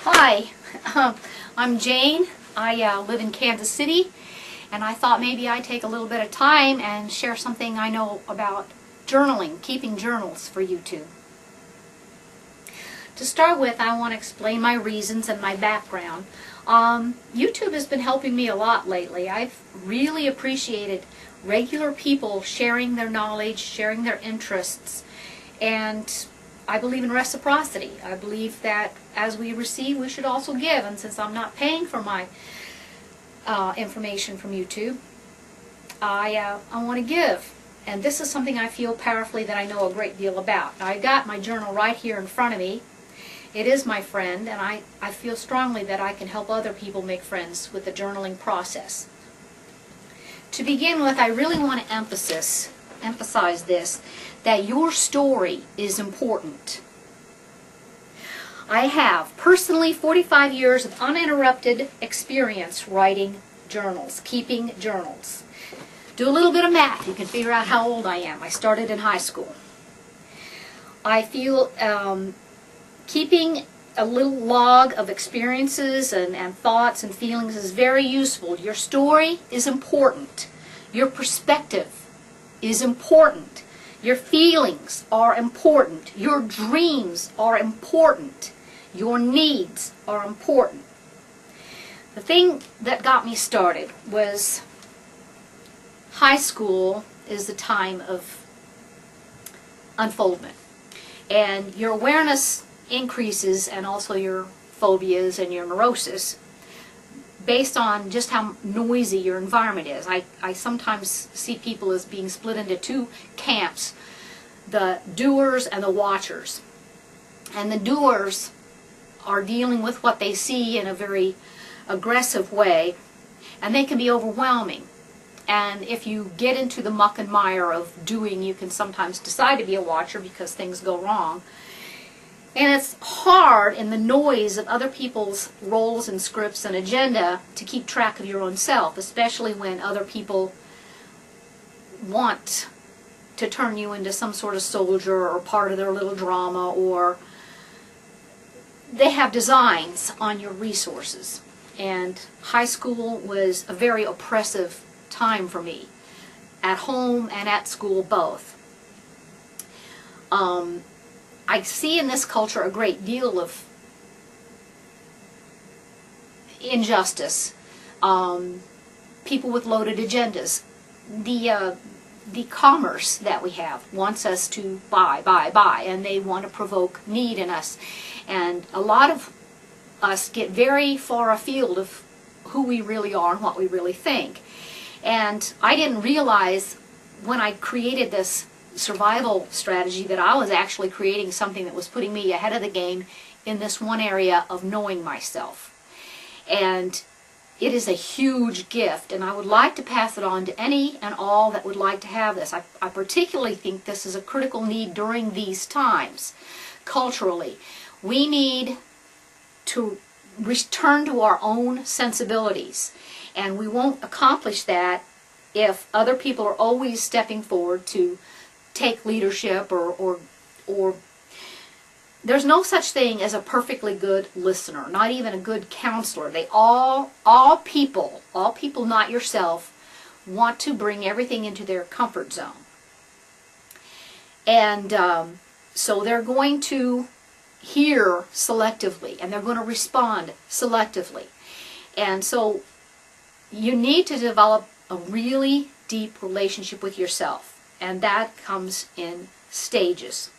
Hi, I'm Jane. I live in Kansas City, and I thought maybe I'd take a little bit of time and share something I know about journaling, keeping journals for YouTube. To start with, I want to explain my reasons and my background. YouTube has been helping me a lot lately. I've really appreciated regular people sharing their knowledge, sharing their interests, and I believe in reciprocity. I believe that as we receive, we should also give. And since I'm not paying for my information from YouTube, I want to give. And this is something I feel powerfully that I know a great deal about. Now, I got my journal right here in front of me. It is my friend, and I feel strongly that I can help other people make friends with the journaling process. To begin with, I really want to emphasize this, that your story is important. I have personally 45 years of uninterrupted experience writing journals, keeping journals. Do a little bit of math, you can figure out how old I am. I started in high school. I feel keeping a little log of experiences and thoughts and feelings is very useful. Your story is important. Your perspective is important. Your feelings are important. Your dreams are important. Your needs are important. The thing that got me started was high school is the time of unfoldment. And your awareness increases, and also your phobias and your neurosis, based on just how noisy your environment is. I sometimes see people as being split into two camps, the doers and the watchers. And the doers are dealing with what they see in a very aggressive way, and they can be overwhelming. And if you get into the muck and mire of doing, you can sometimes decide to be a watcher because things go wrong. And it's hard in the noise of other people's roles and scripts and agenda to keep track of your own self, especially when other people want to turn you into some sort of soldier or part of their little drama, or they have designs on your resources. And high school was a very oppressive time for me, at home and at school both. I see in this culture a great deal of injustice, people with loaded agendas. The commerce that we have wants us to buy, and they want to provoke need in us. And a lot of us get very far afield of who we really are and what we really think. And I didn't realize when I created this survival strategy that I was actually creating something that was putting me ahead of the game in this one area of knowing myself. And it is a huge gift, and I would like to pass it on to any and all that would like to have this. I particularly think this is a critical need during these times, culturally. We need to return to our own sensibilities, and we won't accomplish that if other people are always stepping forward to take leadership, or there's no such thing as a perfectly good listener, not even a good counselor. They all people not yourself, want to bring everything into their comfort zone. And so they're going to hear selectively, and they're going to respond selectively. And so you need to develop a really deep relationship with yourself. And that comes in stages.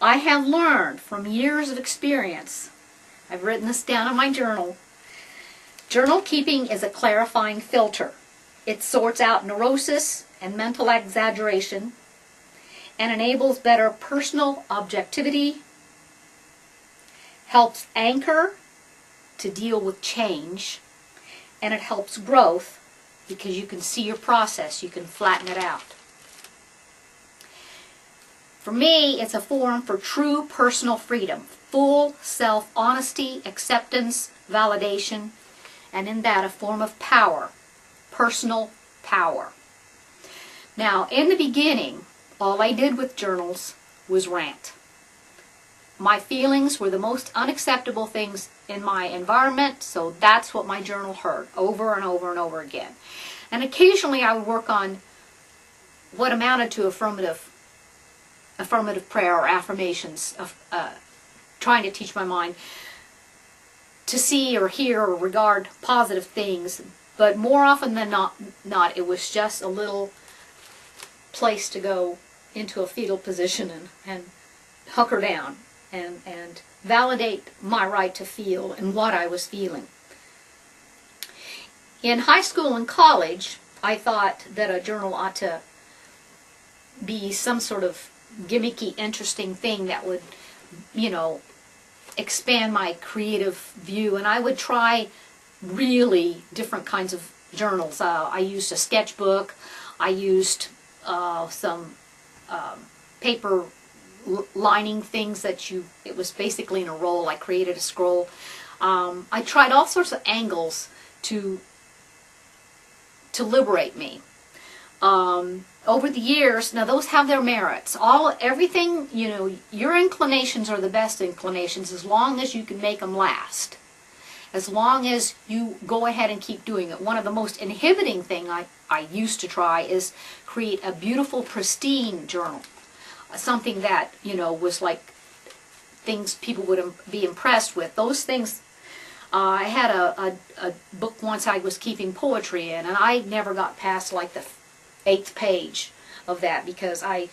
I have learned from years of experience, I've written this down in my journal, journal keeping is a clarifying filter. It sorts out neurosis and mental exaggeration and enables better personal objectivity, helps anchor to deal with change, and it helps growth, because you can see your process, you can flatten it out. For me, it's a forum for true personal freedom, full self-honesty, acceptance, validation, and in that a form of power, personal power. Now, in the beginning, all I did with journals was rant. my feelings were the most unacceptable things in my environment, so that's what my journal heard over and over and over again. And occasionally I would work on what amounted to affirmative prayer or affirmations, of trying to teach my mind to see or hear or regard positive things. But more often than not, it was just a little place to go into a fetal position and hunker down and validate my right to feel and what I was feeling. In high school and college, I thought that a journal ought to be some sort of gimmicky, interesting thing that would, expand my creative view, and I would try really different kinds of journals. I used a sketchbook. I used some paper lining things that it was basically in a roll. I created a scroll. I tried all sorts of angles to liberate me. Over the years, now those have their merits. Everything, your inclinations are the best inclinations as long as you can make them last. As long as you go ahead and keep doing it. One of the most inhibiting thing I used to try is create a beautiful, pristine journal. Something that, was like things people would be impressed with. Those things, I had a book once I was keeping poetry in, and I never got past like the 8th page of that because I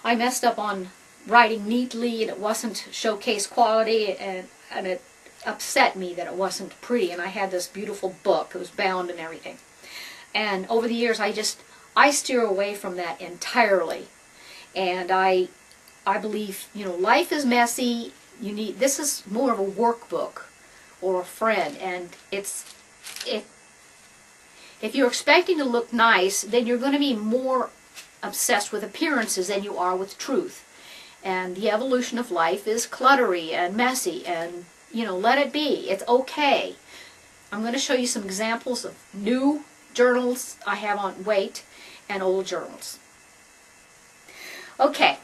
messed up on writing neatly, and it wasn't showcase quality, and it upset me that it wasn't pretty. And I had this beautiful book. It was bound and everything. And over the years, I steer away from that entirely. And I believe, life is messy. This is more of a workbook or a friend, and if you're expecting to look nice, then you're going to be more obsessed with appearances than you are with truth. And the evolution of life is cluttery and messy, and, let it be. It's okay. I'm going to show you some examples of new journals I have on weight and old journals. Okay,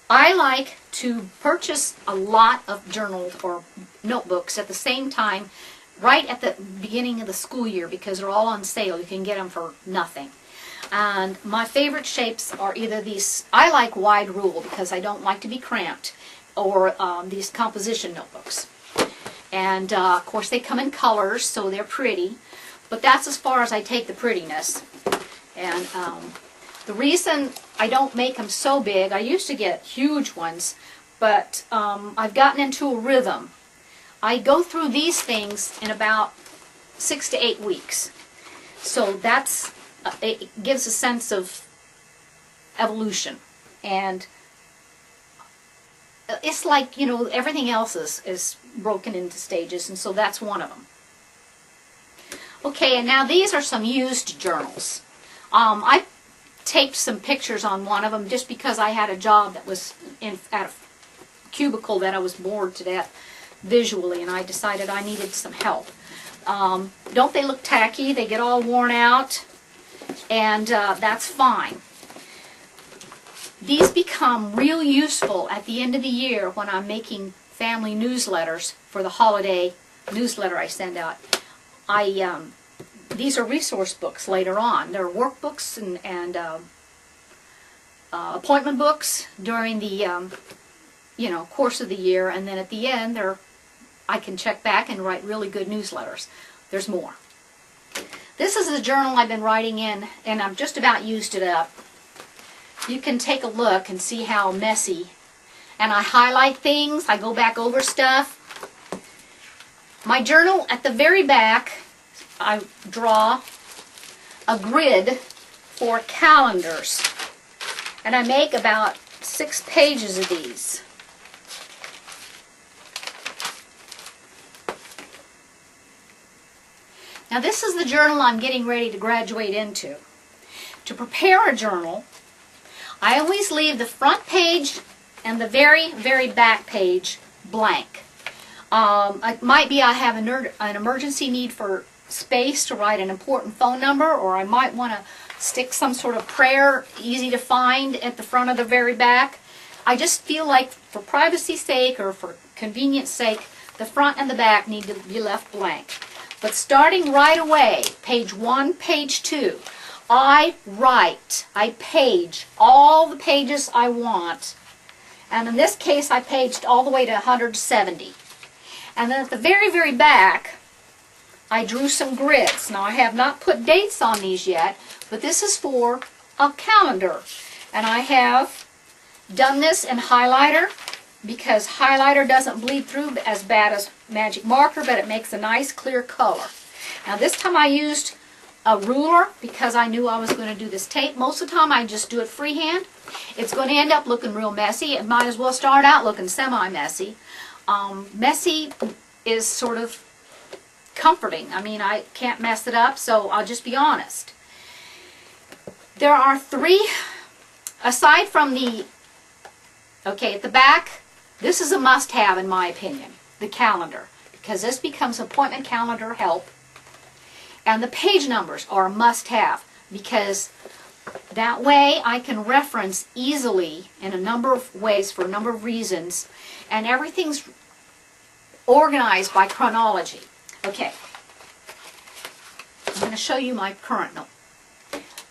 I like to purchase a lot of journals or notebooks at the same time, right at the beginning of the school year, because they're all on sale. You can get them for nothing. And my favorite shapes are either these, I like wide rule because I don't like to be cramped, or these composition notebooks. And of course they come in colors, so they're pretty, but that's as far as I take the prettiness. And the reason I don't make them so big, I used to get huge ones, but I've gotten into a rhythm. I go through these things in about 6 to 8 weeks. So it gives a sense of evolution. And it's like, everything else is broken into stages, and so that's one of them. Okay, and now these are some used journals. I taped some pictures on one of them just because I had a job that was at a cubicle that I was bored to death visually, and I decided I needed some help. Don't they look tacky? They get all worn out, and that's fine. These become real useful at the end of the year when I'm making family newsletters for the holiday newsletter I send out. These are resource books later on. They're workbooks and appointment books during the course of the year, and then at the end I can check back and write really good newsletters. There's more. This is the journal I've been writing in, and I've just about used it up. You can take a look and see how messy. And I highlight things. I go back over stuff. My journal, at the very back, I draw a grid for calendars. And I make about 6 pages of these. Now this is the journal I'm getting ready to graduate into. To prepare a journal, I always leave the front page and the very, very back page blank. It might be I have an emergency need for space to write an important phone number, or I might want to stick some sort of prayer, easy to find, at the front of the very back. I just feel like for privacy's sake or for convenience sake, the front and the back need to be left blank. But starting right away, page 1, page 2, I page all the pages I want. And in this case, I paged all the way to 170. And then at the very, very back, I drew some grids. Now, I have not put dates on these yet, but this is for a calendar. And I have done this in highlighter because highlighter doesn't bleed through as bad as magic marker, but it makes a nice clear color. Now, this time I used a ruler because I knew I was going to do this tape. Most of the time I just do it freehand. It's going to end up looking real messy. It might as well start out looking semi-messy. Messy is sort of comforting. I mean, I can't mess it up, so I'll just be honest. There are 3, aside from the, okay, at the back, this is a must-have in my opinion, the calendar, because this becomes appointment calendar help. And the page numbers are a must-have because that way I can reference easily in a number of ways for a number of reasons, and everything's organized by chronology. Okay, I'm going to show you my current note.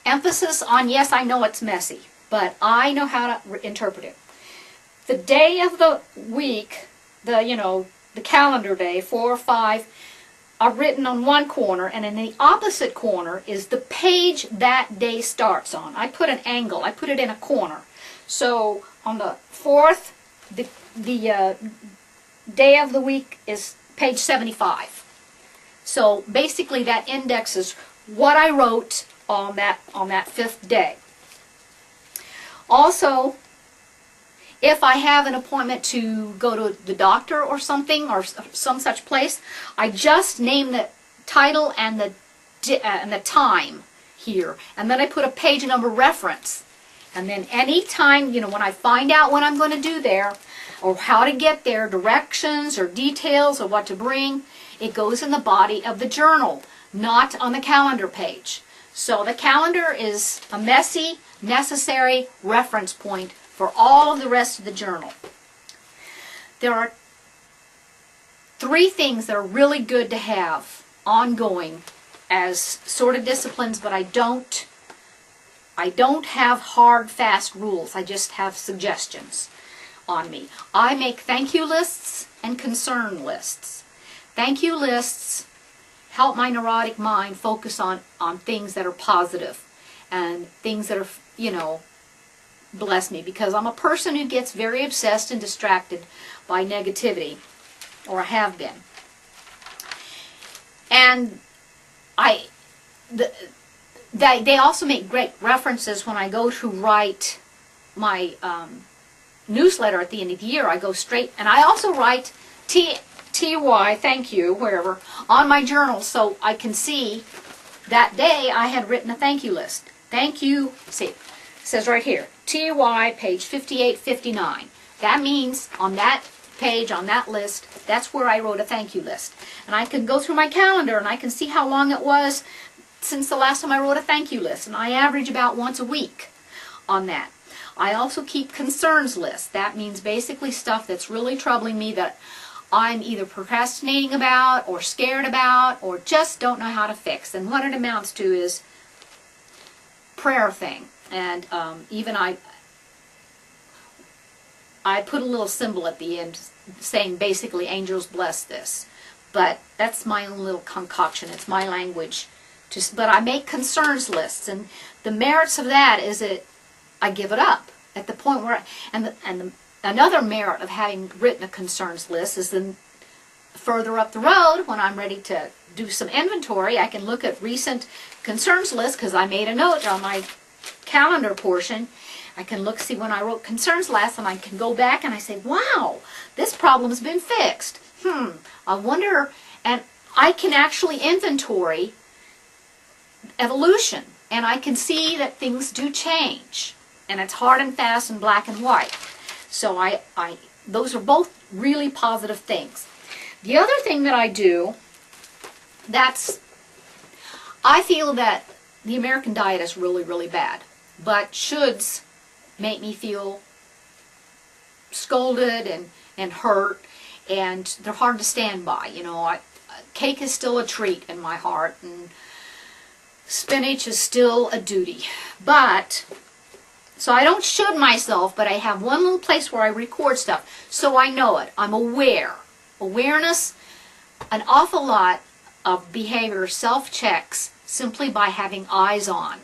Emphasis on, yes, I know it's messy, but I know how to interpret it. The day of the week, the calendar day, 4 or 5, are written on one corner, and in the opposite corner is the page that day starts on. I put an angle. I put it in a corner. So on the 4th, the day of the week is page 75. So basically that indexes what I wrote on that 5th day. Also, if I have an appointment to go to the doctor or something, or some such place, I just name the title and the time here. And then I put a page number reference. And then any time, when I find out what I'm going to do there, or how to get there, directions or details of what to bring, it goes in the body of the journal, not on the calendar page. So the calendar is a messy, necessary reference point for all of the rest of the journal. There are 3 things that are really good to have ongoing as sort of disciplines, but I don't have hard, fast rules. I just have suggestions on me. I make thank you lists and concern lists. Thank you lists help my neurotic mind focus on things that are positive and things that are, bless me, because I'm a person who gets very obsessed and distracted by negativity, or I have been. And they also make great references when I go to write my newsletter at the end of the year. I go straight, and I also write TY, thank you, wherever, on my journal so I can see that day I had written a thank you list. Thank you, see, it says right here, TY, page 5859. That means on that page, on that list, that's where I wrote a thank you list. And I can go through my calendar and I can see how long it was since the last time I wrote a thank you list. And I average about once a week on that. I also keep concerns lists. That means basically stuff that's really troubling me that I'm either procrastinating about or scared about or just don't know how to fix. And what it amounts to is prayer thing. And even I put a little symbol at the end saying basically angels bless this. But that's my own little concoction. It's my language. But I make concerns lists. And the merits of that is that I give it up at the point where another merit of having written a concerns list is then further up the road when I'm ready to do some inventory, I can look at recent concerns lists because I made a note on my calendar portion. I can see when I wrote concerns last and I can go back and I say, wow, this problem's been fixed. I wonder, and I can actually inventory evolution and I can see that things do change. And it's hard and fast and black and white. So those are both really positive things. The other thing that I do, I feel that the American diet is really, really bad. But shoulds make me feel scolded and hurt, and they're hard to stand by. You know, cake is still a treat in my heart, and spinach is still a duty. But, so I don't should myself, but I have one little place where I record stuff, so I know it. I'm aware. Awareness, an awful lot of behavior self-checks simply by having eyes on.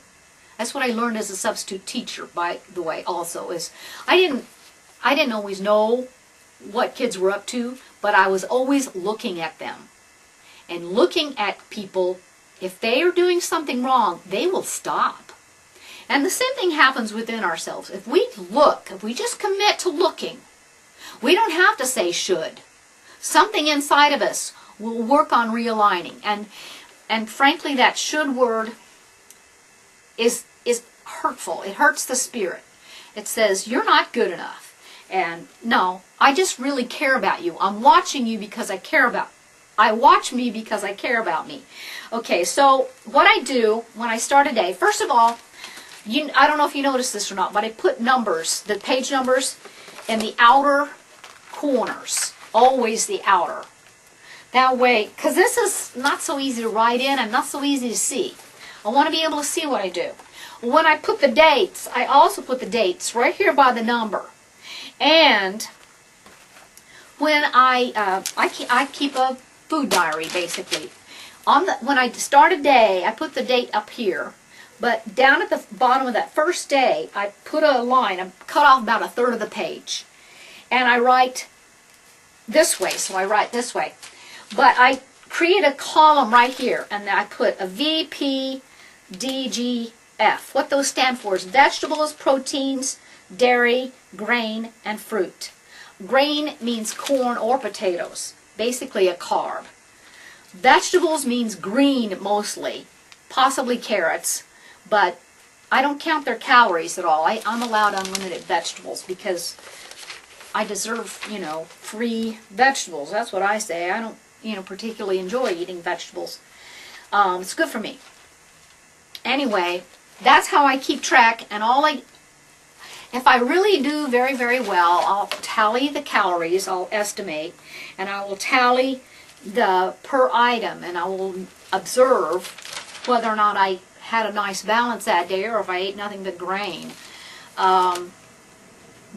That's what I learned as a substitute teacher, by the way, also, is I didn't always know what kids were up to, but I was always looking at them. And looking at people, if they are doing something wrong, they will stop. And the same thing happens within ourselves. If we look, if we just commit to looking, we don't have to say should. Something inside of us will work on realigning. And frankly, that should word is hurtful. It hurts the spirit. It says, you're not good enough. And no, I just really care about you. I'm watching you because I care about you. I watch me because I care about me. Okay, so what I do when I start a day, first of all, I don't know if you noticed this or not, but I put numbers, the page numbers, in the outer corners. Always the outer. That way, because this is not so easy to write in and not so easy to see. I want to be able to see what I do. When I put the dates, I also put the dates right here by the number. And when I keep a food diary, basically. When I start a day, I put the date up here. But down at the bottom of that first day, I put a line. I cut off about a third of the page. And I write this way, so I write this way. But I create a column right here, and I put a VPDGF. What those stand for is vegetables, proteins, dairy, grain, and fruit. Grain means corn or potatoes, basically a carb. Vegetables means green mostly, possibly carrots, but I don't count their calories at all. I'm allowed unlimited vegetables because I deserve, free vegetables. That's what I say. I don't, particularly enjoy eating vegetables. It's good for me. Anyway, that's how I keep track, and if I really do very, very well, I'll tally the calories, I'll estimate, and I will tally the per item, and I will observe whether or not I had a nice balance that day or if I ate nothing but grain. But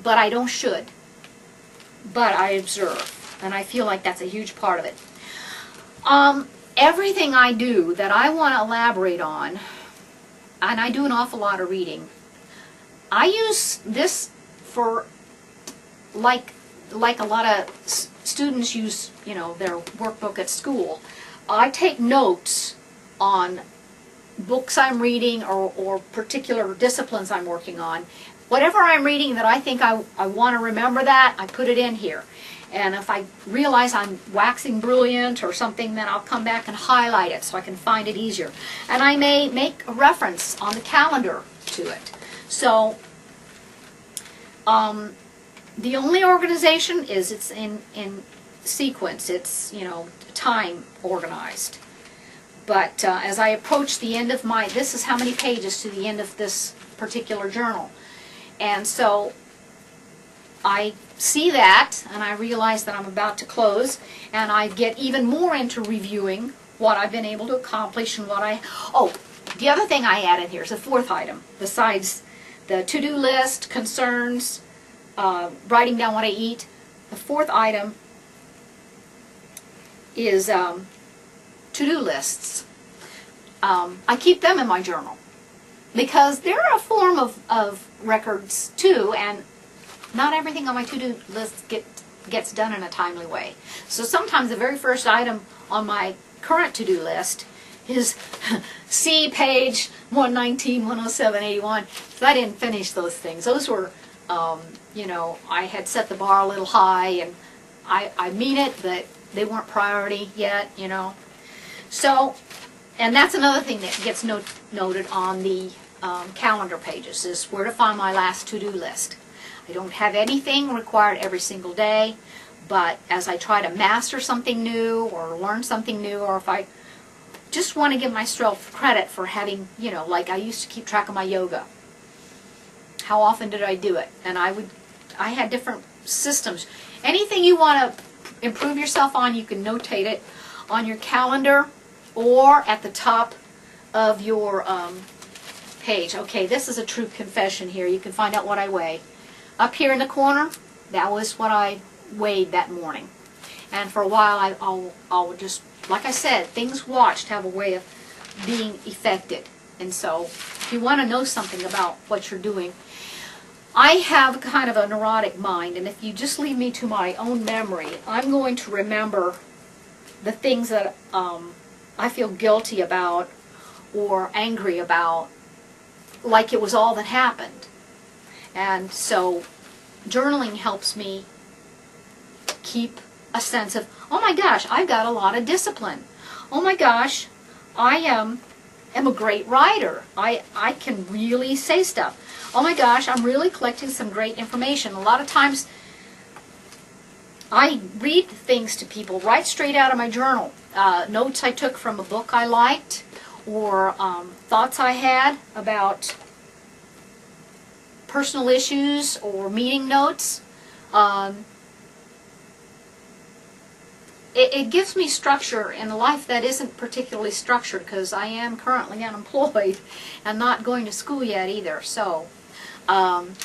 I don't should. But I observe, and I feel like that's a huge part of it. Everything I do that I want to elaborate on, and I do an awful lot of reading, I use this for, like a lot of students use, their workbook at school. I take notes on books I'm reading or particular disciplines I'm working on. Whatever I'm reading that I think I want to remember that, I put it in here. And if I realize I'm waxing brilliant or something, then I'll come back and highlight it so I can find it easier. And I may make a reference on the calendar to it. So, the only organization is it's in sequence. It's, time organized. But as I approach the end of this is how many pages to the end of this particular journal. And so I see that, and I realize that I'm about to close, and I get even more into reviewing what I've been able to accomplish and the other thing I added here is a fourth item, besides the to-do list, concerns, writing down what I eat. The fourth item is to-do lists. I keep them in my journal because they're a form of records too, and not everything on my to-do list gets done in a timely way. So sometimes the very first item on my current to-do list is see page 119, 107, 81. So I didn't finish those things. Those were, I had set the bar a little high, and I mean it, but they weren't priority yet, So, and that's another thing that gets noted on the calendar pages, is where to find my last to-do list. I don't have anything required every single day, but as I try to master something new or learn something new, or if I just want to give myself credit for having, like I used to keep track of my yoga. How often did I do it? And I had different systems. Anything you want to improve yourself on, you can notate it on your calendar or at the top of your page. Okay, this is a true confession here. You can find out what I weigh. Up here in the corner, that was what I weighed that morning. And for a while, I'll just, like I said, things watched have a way of being affected. And so, if you want to know something about what you're doing, I have kind of a neurotic mind, and if you just leave me to my own memory, I'm going to remember the things that I feel guilty about or angry about, like it was all that happened. And so journaling helps me keep a sense of, oh my gosh, I've got a lot of discipline. Oh my gosh, I am a great writer. I can really say stuff. Oh my gosh, I'm really collecting some great information. A lot of times I read things to people right straight out of my journal. Notes I took from a book I liked, or thoughts I had about personal issues or meeting notes. It gives me structure in a life that isn't particularly structured, because I am currently unemployed and not going to school yet either. So I'm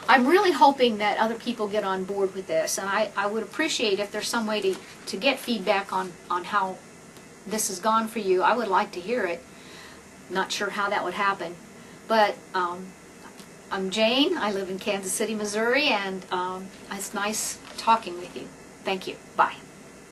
really hoping that other people get on board with this, and I would appreciate if there's some way to get feedback on how this has gone for you. I would like to hear it. Not sure how that would happen. But I'm Jane. I live in Kansas City, Missouri, and it's nice talking with you. Thank you. Bye.